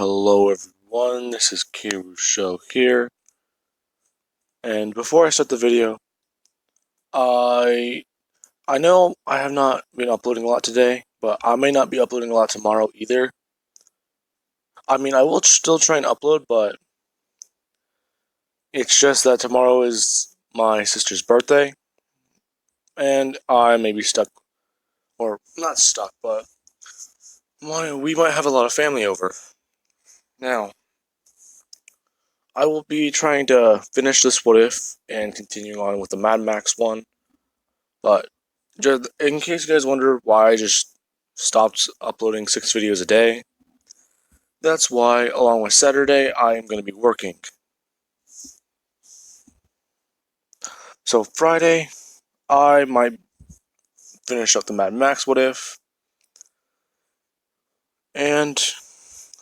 Hello everyone, this is Kiru Show here, and before I start the video, I I know I have not been uploading a lot today, but I may not be uploading a lot tomorrow either. I mean, I will still try and upload, but it's just that tomorrow is my sister's birthday, and I may be stuck, or not stuck, but we might have a lot of family over. Now, I will be trying to finish this What If and continuing on with the Mad Max one. But just in case you guys wonder why I just stopped uploading 6 videos a day, that's why, along with Saturday, I am going to be working. So Friday, I might finish up the Mad Max What If, and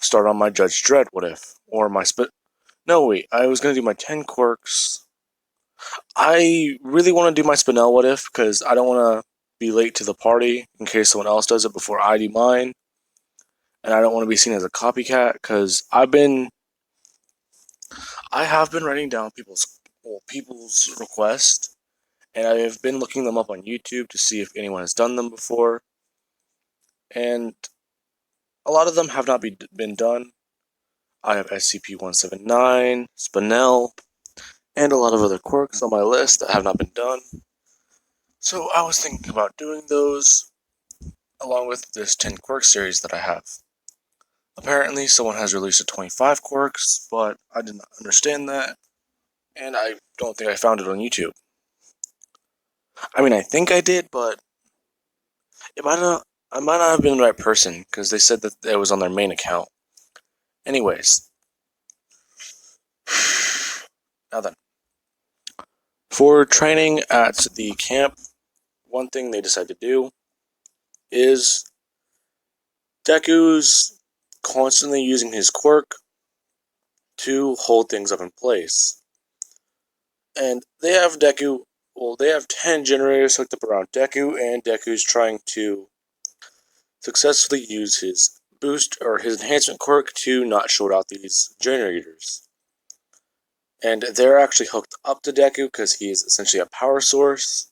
start on my Judge Dredd What If, or my No, wait, I was going to do my 10 quirks. I really want to do my Spinel What If, because I don't want to be late to the party in case someone else does it before I do mine. And I don't want to be seen as a copycat, because I have been writing down people's requests, and I have been looking them up on YouTube to see if anyone has done them before. And a lot of them have not been done. I have SCP-179, Spinel, and a lot of other quirks on my list that have not been done. So I was thinking about doing those, along with this 10 quirk series that I have. Apparently, someone has released a 25 quirks, but I did not understand that, and I don't think I found it on YouTube. I mean, I think I did, but I might not have been the right person, because they said that it was on their main account. Anyways. Now then. For training at the camp, one thing they decided to do is Deku's constantly using his quirk to hold things up in place. And they have they have 10 generators hooked up around Deku, and Deku's trying to successfully use his boost or his enhancement quirk to not short out these generators. And they're actually hooked up to Deku because he is essentially a power source,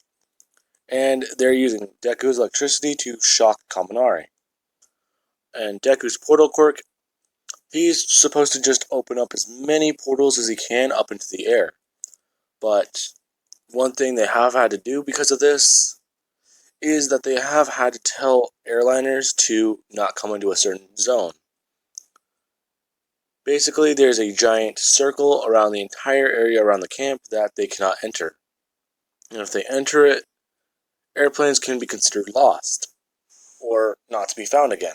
and they're using Deku's electricity to shock Kaminari. And Deku's portal quirk, he's supposed to just open up as many portals as he can up into the air. But one thing they have had to do because of this is that they have had to tell airliners to not come into a certain zone. Basically, there's a giant circle around the entire area around the camp that they cannot enter. And if they enter it, airplanes can be considered lost, or not to be found again.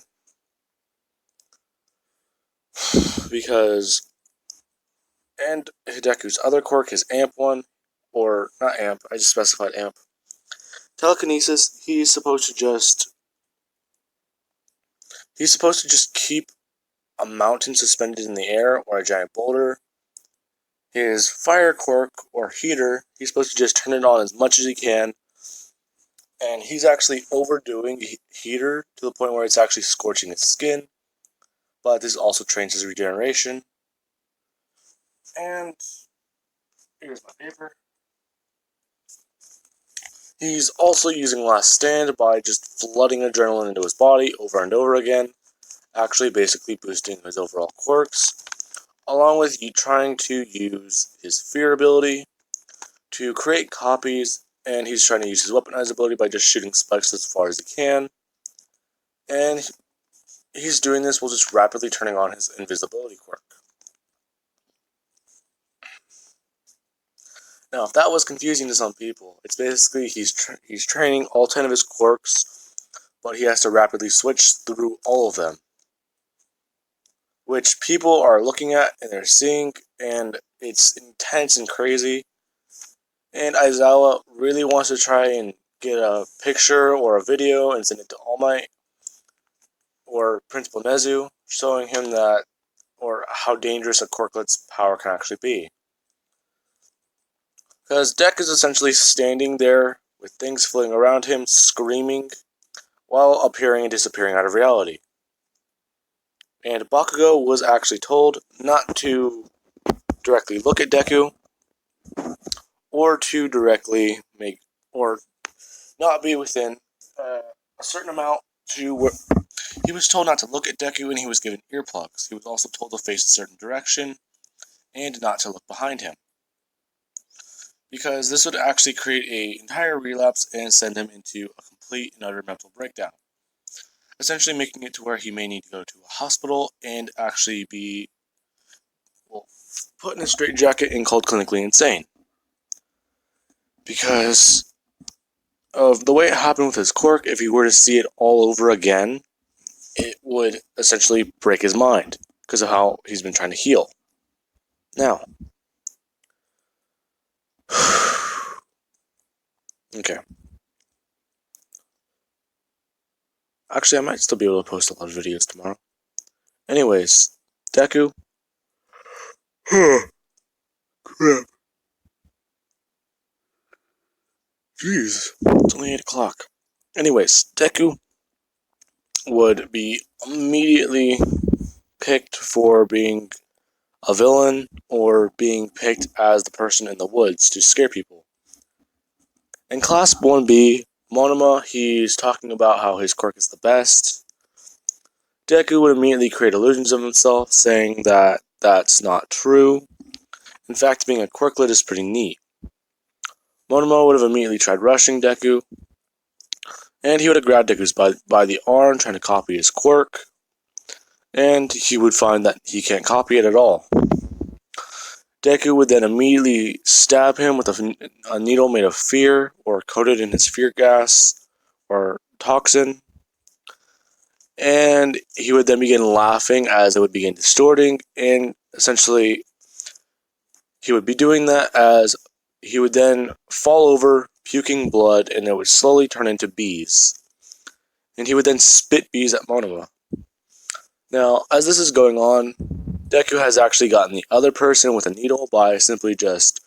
And Hideku's other quirk, his Amp one, or not Amp, I just specified Amp. Telekinesis, he's supposed to just keep a mountain suspended in the air, or a giant boulder. His fire quirk, or heater, he's supposed to just turn it on as much as he can, and he's actually overdoing heater to the point where it's actually scorching his skin, but this also trains his regeneration. And here's my paper. He's also using Last Stand by just flooding adrenaline into his body over and over again, actually basically boosting his overall quirks, along with trying to use his Fear ability to create copies, and he's trying to use his Weaponize ability by just shooting spikes as far as he can, and he's doing this while just rapidly turning on his Invisibility quirk. Now, if that was confusing to some people, it's basically he's training all 10 of his quirks, but he has to rapidly switch through all of them, which people are looking at and they're seeing, and it's intense and crazy. And Aizawa really wants to try and get a picture or a video and send it to All Might or Principal Nezu, showing him that, or how dangerous a quirklet's power can actually be. Because Deck is essentially standing there with things floating around him, screaming, while appearing and disappearing out of reality. And Bakugo was actually told not to directly look at Deku, or to directly make, or not be within a certain amount to where he was told not to look at Deku, and he was given earplugs. He was also told to face a certain direction and not to look behind him, because this would actually create an entire relapse and send him into a complete and utter mental breakdown, essentially making it to where he may need to go to a hospital and actually be, well, put in a straitjacket and called clinically insane. Because of the way it happened with his quirk, if he were to see it all over again, it would essentially break his mind because of how he's been trying to heal. Now, okay. Actually, I might still be able to post a lot of videos tomorrow. Anyways, Deku. Crap. Jeez. It's only 8 o'clock. Anyways, Deku would be immediately picked for being a villain or being picked as the person in the woods to scare people. In Class 1B, Monoma, he's talking about how his quirk is the best. Deku would immediately create illusions of himself, saying that that's not true. In fact, being a quirklet is pretty neat. Monoma would have immediately tried rushing Deku, and he would have grabbed Deku by the arm, trying to copy his quirk, and he would find that he can't copy it at all. Deku would then immediately stab him with a needle made of fear, or coated in his fear gas, or toxin, and he would then begin laughing as it would begin distorting, and essentially he would be doing that as he would then fall over, puking blood, and it would slowly turn into bees. And he would then spit bees at Monoma. Now, as this is going on, Deku has actually gotten the other person with a needle by simply just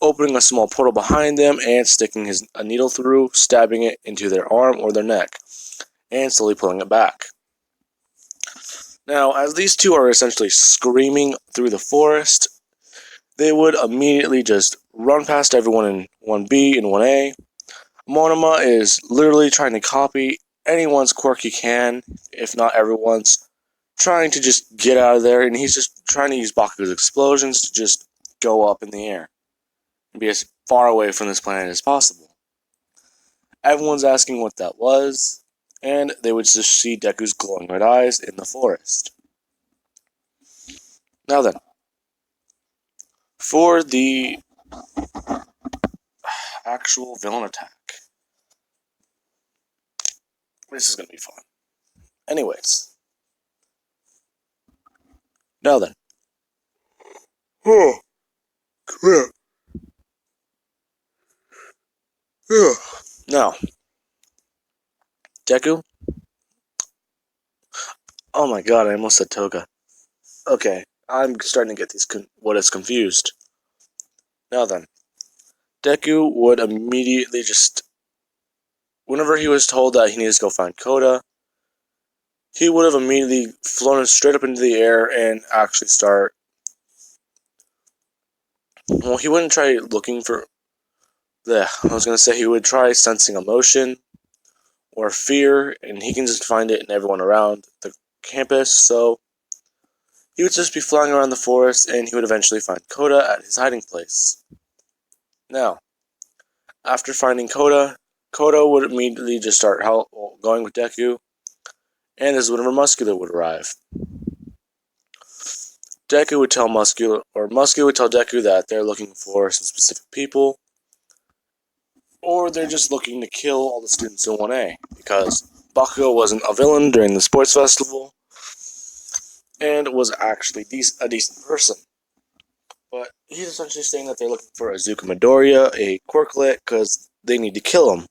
opening a small portal behind them and sticking a needle through, stabbing it into their arm or their neck, and slowly pulling it back. Now, as these two are essentially screaming through the forest, they would immediately just run past everyone in 1B and 1A. Monoma is literally trying to copy anyone's quirk he can, if not everyone's, trying to just get out of there, and he's just trying to use Bakugo's explosions to just go up in the air and be as far away from this planet as possible. Everyone's asking what that was, and they would just see Deku's glowing red eyes in the forest. Now then, for the actual villain attack. This is going to be fun. Anyways. Now then. Oh, crap. Yeah. Now, Deku. Oh my god, I almost said Toga. Okay, I'm starting to get what is confused. Now then, Deku would immediately just, whenever he was told that he needs to go find Koda, he would have immediately flown straight up into the air and actually start. Well, he wouldn't try looking for. I was gonna say he would try sensing emotion or fear, and he can just find it in everyone around the campus. So he would just be flying around the forest, and he would eventually find Koda at his hiding place. Now, after finding Koda, Koda would immediately just start going with Deku, and this is whenever Muscular would arrive. Deku would tell Muscular would tell Deku that they're looking for some specific people, or they're just looking to kill all the students in 1A, because Bakugo wasn't a villain during the sports festival, and was actually a decent person. But he's essentially saying that they're looking for a Zuka Midoriya, a quirklet, because they need to kill him.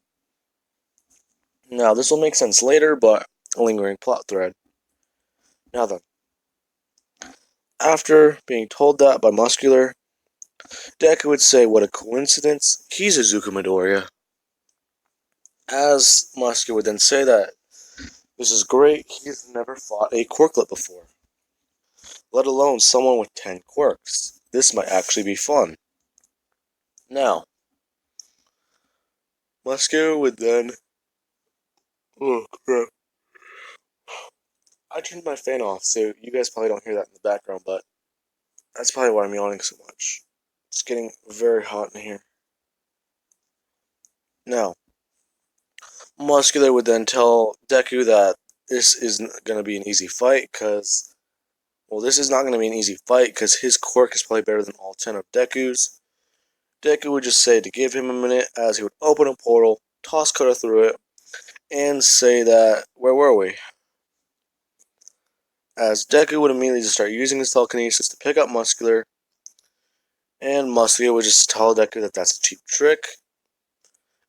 Now, this will make sense later, but a lingering plot thread. Now then, after being told that by Muscular, Deku would say, what a coincidence, he's a Zuka Midoriya. As Muscular would then say that this is great, he's never fought a quirklet before. let alone someone with 10 quirks. This might actually be fun. Now, Muscular would then... Oh, crap. I turned my fan off, so you guys probably don't hear that in the background, but that's probably why I'm yawning so much. It's getting very hot in here. Now, Muscular would then tell Deku that this isn't going to be an easy fight, because... Well, this is not going to be an easy fight, because his quirk is probably better than all 10 of Deku's. Deku would just say to give him a minute, as he would open a portal, toss Kota through it, and say that... Where were we? As Deku would immediately just start using his telekinesis to pick up Muscular, and Muscular would just tell Deku that that's a cheap trick,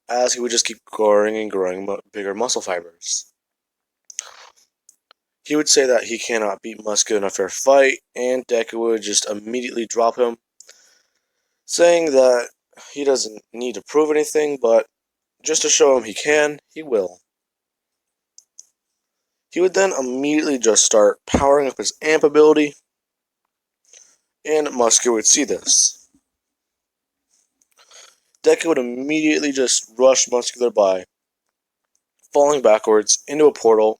as he would just keep growing and growing bigger muscle fibers. He would say that he cannot beat Muscular in a fair fight, and Deku would just immediately drop him, saying that he doesn't need to prove anything, but just to show him he can, he will. He would then immediately just start powering up his amp ability, and Muscular would see this. Deku would immediately just rush Muscular by, falling backwards into a portal,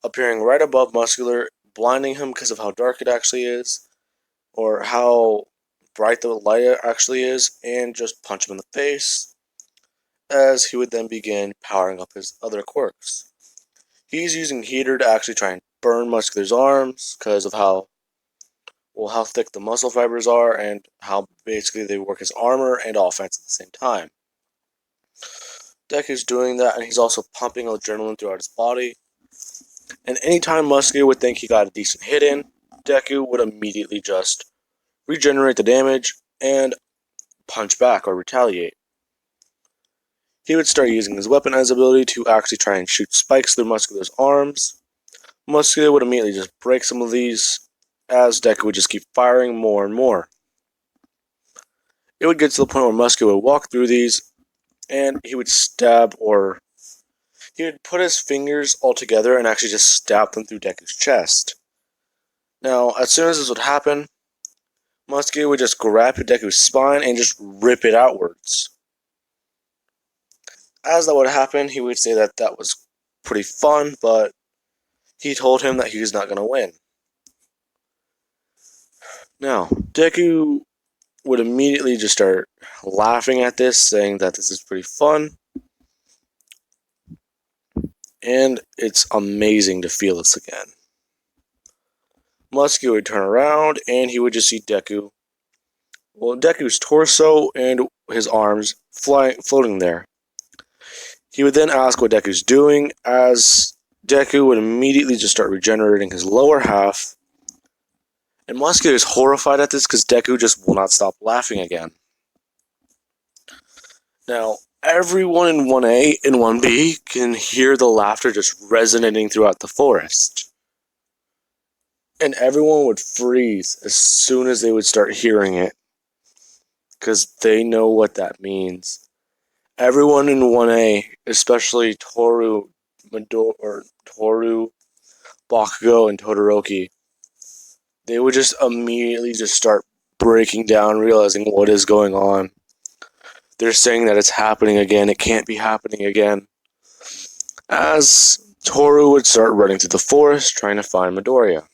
appearing right above Muscular, blinding him because of how dark it actually is, or how bright the light actually is, and just punch him in the face, as he would then begin powering up his other quirks. He's using Heater to actually try and burn Muscular's arms, because of how thick the muscle fibers are, and how basically they work as armor and offense at the same time. Deku's doing that, and he's also pumping adrenaline throughout his body. And anytime Muscular would think he got a decent hit in, Deku would immediately just regenerate the damage and punch back or retaliate. He would start using his weaponized ability to actually try and shoot spikes through Muscular's arms. Muscular would immediately just break some of these, as Deku would just keep firing more and more. It would get to the point where Muscular would walk through these, and he would stab, or he would put his fingers all together and actually just stab them through Deku's chest. Now, as soon as this would happen, Muscular would just grab Deku's spine and just rip it outwards. As that would happen, he would say that that was pretty fun, but he told him that he was not going to win. Now, Deku would immediately just start laughing at this, saying that this is pretty fun. And it's amazing to feel this again. Muscular would turn around, and he would just see Deku. Well, Deku's torso and his arms floating there. He would then ask what Deku's doing, as Deku would immediately just start regenerating his lower half. And Muscular is horrified at this because Deku just will not stop laughing again. Now, everyone in 1A and 1B can hear the laughter just resonating throughout the forest. And everyone would freeze as soon as they would start hearing it, because they know what that means. Everyone in 1A, especially Toru, Bakugo, and Todoroki, they would just immediately just start breaking down, realizing what is going on. They're saying that it's happening again. It can't be happening again. As Toru would start running through the forest, trying to find Midoriya.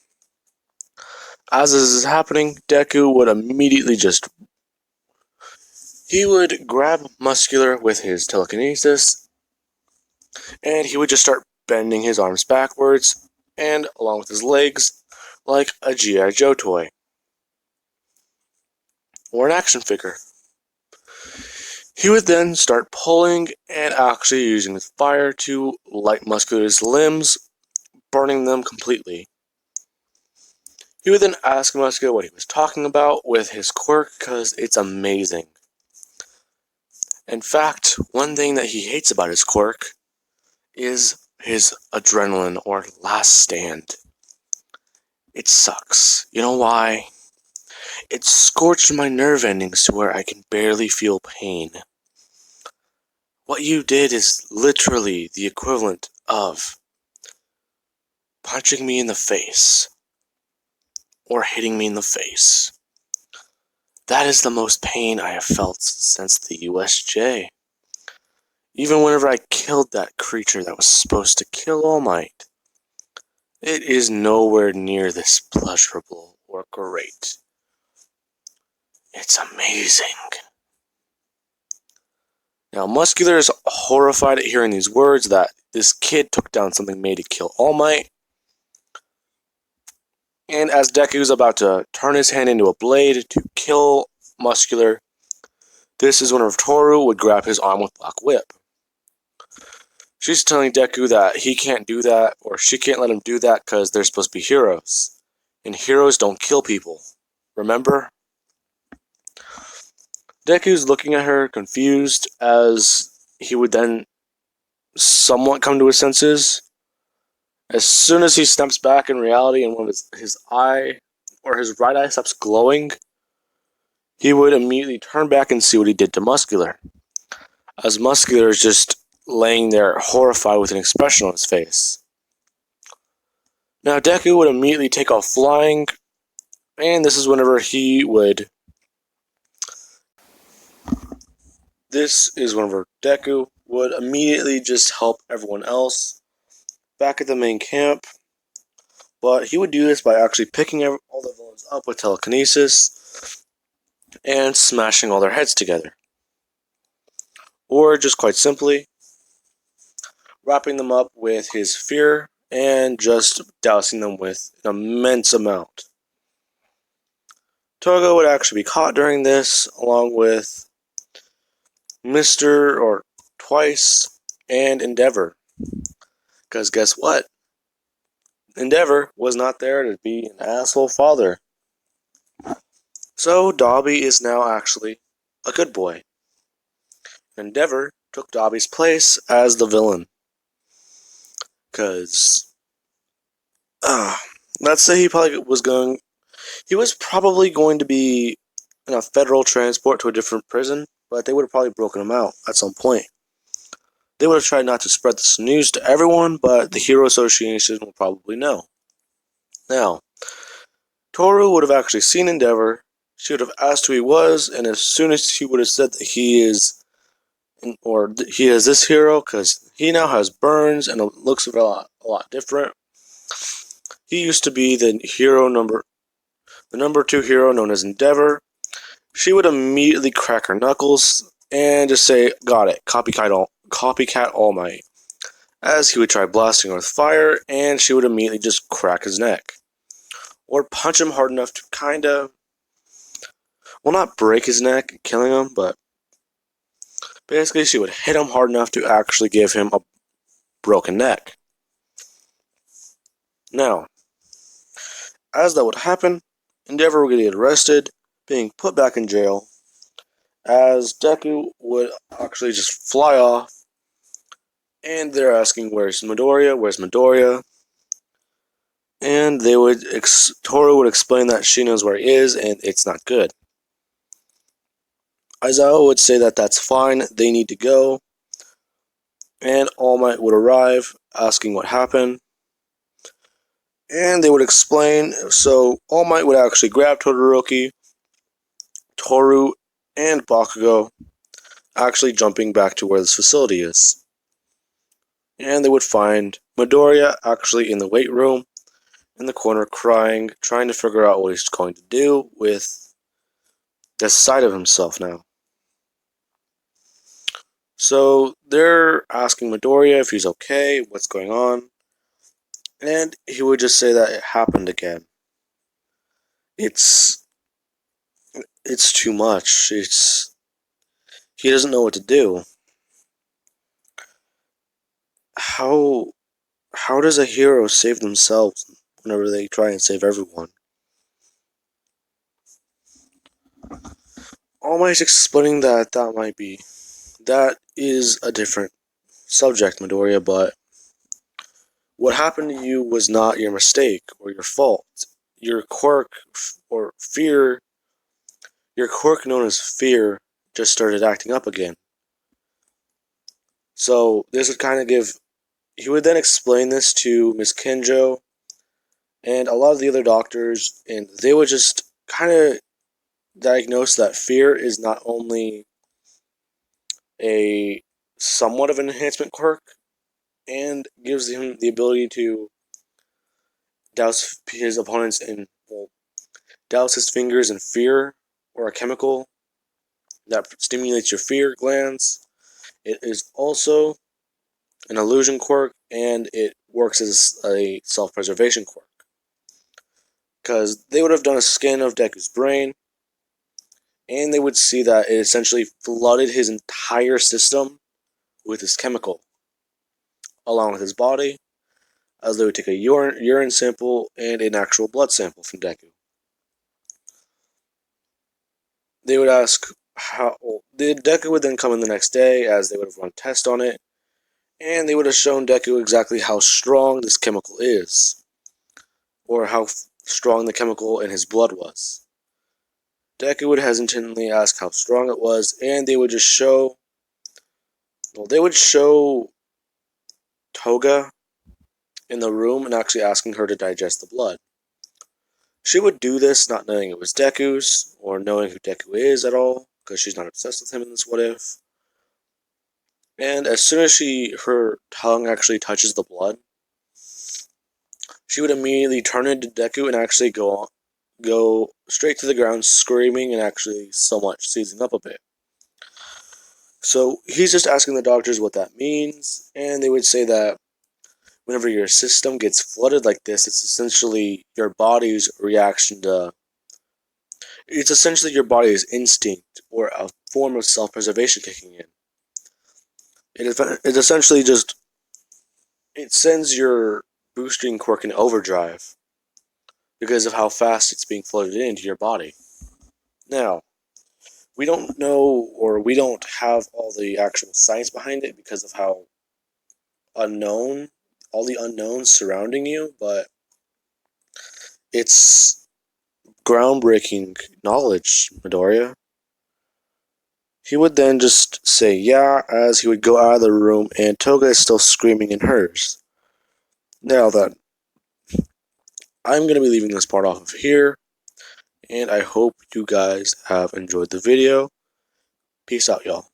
As this is happening, Deku would immediately just... He would grab Muscular with his telekinesis, and he would just start bending his arms backwards, and along with his legs, like a G.I. Joe toy. Or an action figure. He would then start pulling and actually using his fire to light Muscular's limbs, burning them completely. He would then ask Muscular what he was talking about with his quirk, because it's amazing. In fact, one thing that he hates about his quirk is his adrenaline, or last stand. It sucks. You know why? It scorched my nerve endings to where I can barely feel pain. What you did is literally the equivalent of punching me in the face. or hitting me in the face. That is the most pain I have felt since the USJ. Even whenever I killed that creature that was supposed to kill All Might, it is nowhere near this pleasurable or great. It's amazing. Now, Muscular is horrified at hearing these words that this kid took down something made to kill All Might. And as Deku's about to turn his hand into a blade to kill Muscular, this is whenever Toru would grab his arm with Black Whip. She's telling Deku that he can't do that, or she can't let him do that because they're supposed to be heroes. And heroes don't kill people. Remember? Deku's looking at her, confused, as he would then somewhat come to his senses. As soon as he snaps back in reality and one of his eye, or his right eye stops glowing, he would immediately turn back and see what he did to Muscular. As Muscular is just laying there horrified with an expression on his face. Now Deku would immediately take off flying, and this is whenever he would... This is whenever Deku would immediately just help everyone else back at the main camp. But he would do this by actually picking all the villains up with telekinesis and smashing all their heads together. Or just quite simply, wrapping them up with his fear and just dousing them with an immense amount. Toga would actually be caught during this, along with Mr. or Twice and Endeavor. Because guess what? Endeavor was not there to be an asshole father. So Dobby is now actually a good boy. Endeavor took Dobby's place as the villain. Because, let's say he was probably going to be in a federal transport to a different prison, but they would have probably broken him out at some point. They would have tried not to spread this news to everyone, but the Hero Association will probably know. Now, Toru would have actually seen Endeavor. She would have asked who he was, and as soon as he would have said that he is this hero, because he now has burns and it looks a lot different. He used to be the number 2 hero known as Endeavor. She would immediately crack her knuckles and just say, "Got it, copycat All Might." As he would try blasting her with fire, and she would immediately just crack his neck. Or punch him hard enough to not break his neck, killing him, but basically she would hit him hard enough to actually give him a broken neck. Now, as that would happen, Endeavor would get arrested, being put back in jail, as Deku would actually just fly off, and they're asking, "Where's Midoriya? Where's Midoriya?" And Toru would explain that she knows where he is, and it's not good. Aizawa would say that that's fine, they need to go, and All Might would arrive, asking what happened. And they would explain, so All Might would actually grab Todoroki, Toru, and Bakugo, actually jumping back to where this facility is. And they would find Midoriya actually in the weight room, in the corner crying, trying to figure out what he's going to do with this side of himself now. So they're asking Midoriya if he's okay, what's going on, and he would just say that it happened again. It's too much. He doesn't know what to do. How does a hero save themselves whenever they try and save everyone? All Might's explaining that is a different subject, Midoriya, but what happened to you was not your mistake or your fault. Your quirk or fear, your quirk known as fear, just started acting up again. So this would kind of he would then explain this to Miss Kenjo, and a lot of the other doctors, and they would just kind of diagnose that fear is not only a somewhat of an enhancement quirk and gives him the ability to douse his opponents in, well, douse his fingers in fear or a chemical that stimulates your fear glands. It is also an illusion quirk, and it works as a self-preservation quirk. Because they would have done a scan of Deku's brain, and they would see that it essentially flooded his entire system with this chemical, along with his body, as they would take a urine sample and an actual blood sample from Deku. They would ask how. Well, Deku would then come in the next day, as they would have run tests on it, and they would have shown Deku exactly how strong this chemical is, or how strong the chemical in his blood was. Deku would hesitantly ask how strong it was, and they would just show. Well, they would show Toga in the room and actually asking her to digest the blood. She would do this not knowing it was Deku's, or knowing who Deku is at all, because she's not obsessed with him in this what if. And as soon as her tongue actually touches the blood, she would immediately turn into Deku and actually go straight to the ground, screaming and actually somewhat seizing up a bit. So he's just asking the doctors what that means, and they would say that whenever your system gets flooded like this, it's essentially your body's reaction to. It's essentially your body's instinct or a form of self-preservation kicking in. It essentially just. It sends your boosting quirk in overdrive because of how fast it's being flooded into your body. Now, we don't know, or we don't have all the actual science behind it because of how unknown, all the unknowns surrounding you, but it's groundbreaking knowledge, Midoriya. He would then just say yeah as he would go out of the room, and Toga is still screaming in hers. Now then, I'm going to be leaving this part off of here, and I hope you guys have enjoyed the video. Peace out, y'all.